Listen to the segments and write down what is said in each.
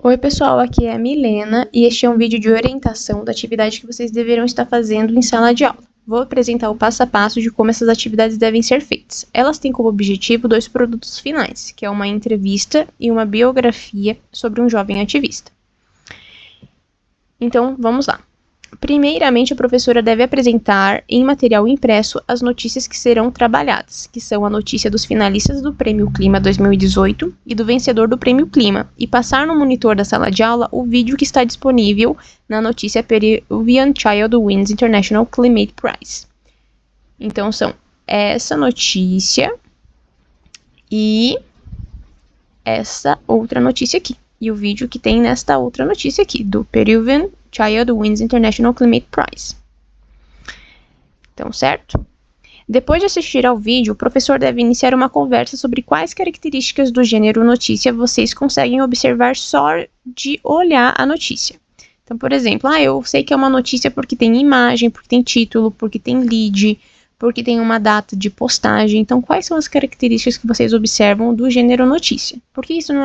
Oi pessoal, aqui é a Milena e este é um vídeo de orientação da atividade que vocês deverão estar fazendo em sala de aula. Vou apresentar o passo a passo de como essas atividades devem ser feitas. Elas têm como objetivo 2 produtos finais, que é uma entrevista e uma biografia sobre um jovem ativista. Então, vamos lá. Primeiramente, a professora deve apresentar em material impresso as notícias que serão trabalhadas, que são a notícia dos finalistas do Prêmio Clima 2018 e do vencedor do Prêmio Clima, e passar no monitor da sala de aula o vídeo que está disponível na notícia Peruvian Child Wins International Climate Prize. Então, são essa notícia e essa outra notícia aqui. E o vídeo que tem nesta outra notícia aqui, do Peruvian Child Wins International Climate Prize. Então, certo? Depois de assistir ao vídeo, o professor deve iniciar uma conversa sobre quais características do gênero notícia vocês conseguem observar só de olhar a notícia. Então, por exemplo, eu sei que é uma notícia porque tem imagem, porque tem título, porque tem lead, porque tem uma data de postagem. Então, quais são as características que vocês observam do gênero notícia? Por que isso não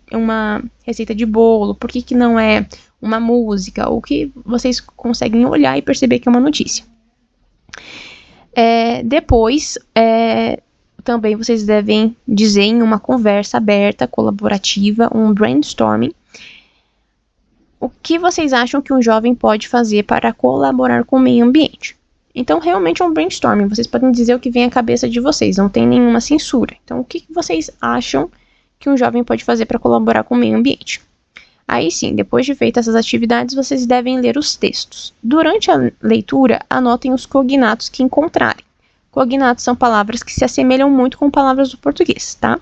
é uma receita de bolo? Por que não é uma música? O que vocês conseguem olhar e perceber que é uma notícia? Depois, também vocês devem dizer em uma conversa aberta, colaborativa, um brainstorming, o que vocês acham que um jovem pode fazer para colaborar com o meio ambiente. Então, realmente é um brainstorming. Vocês podem dizer o que vem à cabeça de vocês, não tem nenhuma censura. Então, o que vocês acham que um jovem pode fazer para colaborar com o meio ambiente? Aí sim, depois de feitas essas atividades, vocês devem ler os textos. Durante a leitura, anotem os cognatos que encontrarem. Cognatos são palavras que se assemelham muito com palavras do português, tá?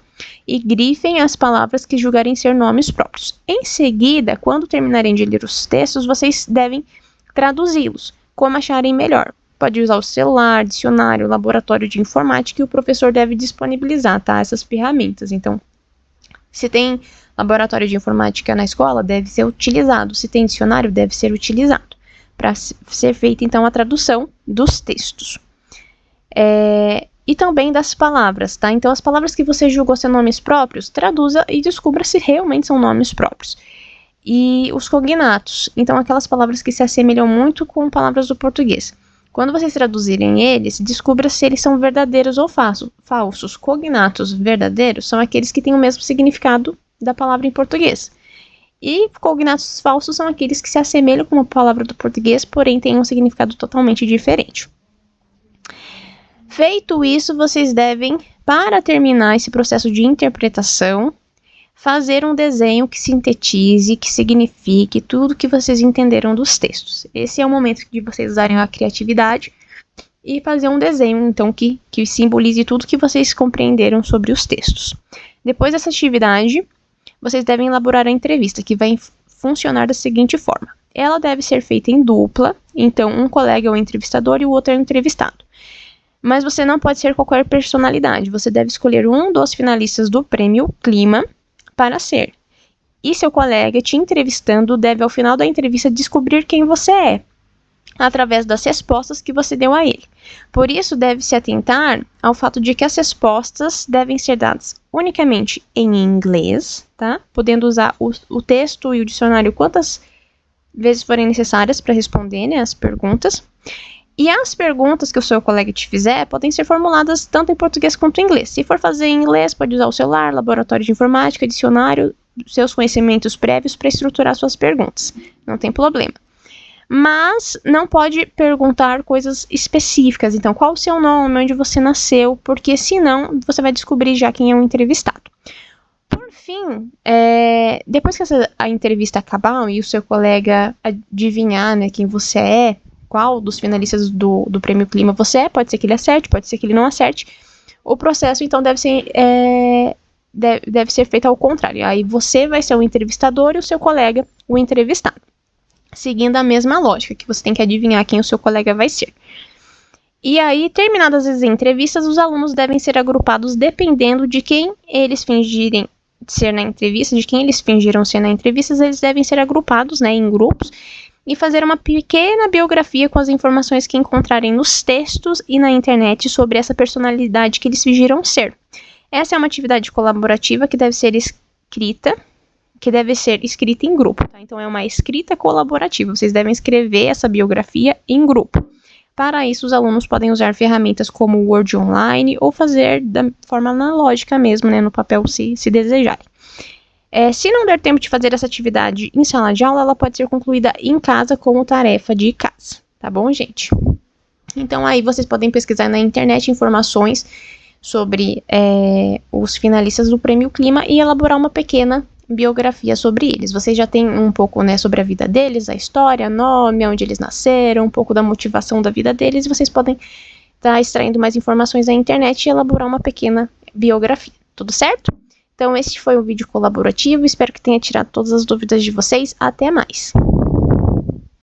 E grifem as palavras que julgarem ser nomes próprios. Em seguida, quando terminarem de ler os textos, vocês devem traduzi-los, como acharem melhor. Pode usar o celular, dicionário, laboratório de informática, e o professor deve disponibilizar, tá? Essas ferramentas. Então, se tem laboratório de informática na escola, deve ser utilizado. Se tem dicionário, deve ser utilizado. Para ser feita, então, a tradução dos textos. E também das palavras, tá? Então, as palavras que você julgou ser nomes próprios, traduza e descubra se realmente são nomes próprios. E os cognatos, então, aquelas palavras que se assemelham muito com palavras do português. Quando vocês traduzirem eles, descubra se eles são verdadeiros ou falsos. Cognatos verdadeiros são aqueles que têm o mesmo significado da palavra em português. E cognatos falsos são aqueles que se assemelham com a palavra do português, porém têm um significado totalmente diferente. Feito isso, vocês devem, para terminar esse processo de interpretação, fazer um desenho que sintetize, que signifique tudo que vocês entenderam dos textos. Esse é o momento de vocês usarem a criatividade e fazer um desenho, então, que simbolize tudo que vocês compreenderam sobre os textos. Depois dessa atividade, vocês devem elaborar a entrevista, que vai funcionar da seguinte forma. Ela deve ser feita em dupla, então um colega é o entrevistador e o outro é o entrevistado. Mas você não pode ser qualquer personalidade, você deve escolher um dos finalistas do Prêmio Clima para ser. E seu colega te entrevistando deve, ao final da entrevista, descobrir quem você é, através das respostas que você deu a ele. Por isso, deve se atentar ao fato de que as respostas devem ser dadas unicamente em inglês, tá? Podendo usar o texto e o dicionário quantas vezes forem necessárias para responder, né, as perguntas. E as perguntas que o seu colega te fizer podem ser formuladas tanto em português quanto em inglês. Se for fazer em inglês, pode usar o celular, laboratório de informática, dicionário, seus conhecimentos prévios para estruturar suas perguntas. Não tem problema. Mas não pode perguntar coisas específicas. Então, qual o seu nome, onde você nasceu, porque senão você vai descobrir já quem é o entrevistado. Por fim, depois que a entrevista acabar e o seu colega adivinhar, né, quem você é, qual dos finalistas do Prêmio Clima você é, pode ser que ele acerte, pode ser que ele não acerte, o processo então deve ser feito ao contrário. Aí você vai ser o entrevistador e o seu colega o entrevistado, seguindo a mesma lógica, que você tem que adivinhar quem o seu colega vai ser. E aí, terminadas as entrevistas, os alunos devem ser agrupados dependendo de quem eles fingirem ser na entrevista, de quem eles fingiram ser na entrevista, eles devem ser agrupados, né, em grupos, e fazer uma pequena biografia com as informações que encontrarem nos textos e na internet sobre essa personalidade que eles fingiram ser. Essa é uma atividade colaborativa que deve ser escrita que deve ser escrita em grupo, tá? Então, é uma escrita colaborativa. Vocês devem escrever essa biografia em grupo. Para isso, os alunos podem usar ferramentas como o Word Online ou fazer da forma analógica mesmo, né, no papel, se desejarem. Se não der tempo de fazer essa atividade em sala de aula, ela pode ser concluída em casa como tarefa de casa, tá bom, gente? Então, aí vocês podem pesquisar na internet informações sobre os finalistas do Prêmio Clima e elaborar uma pequena biografia sobre eles. Vocês já têm um pouco, né, sobre a vida deles, a história, nome, onde eles nasceram, um pouco da motivação da vida deles, e vocês podem estar extraindo mais informações na internet e elaborar uma pequena biografia. Tudo certo? Então, esse foi o vídeo colaborativo. Espero que tenha tirado todas as dúvidas de vocês. Até mais!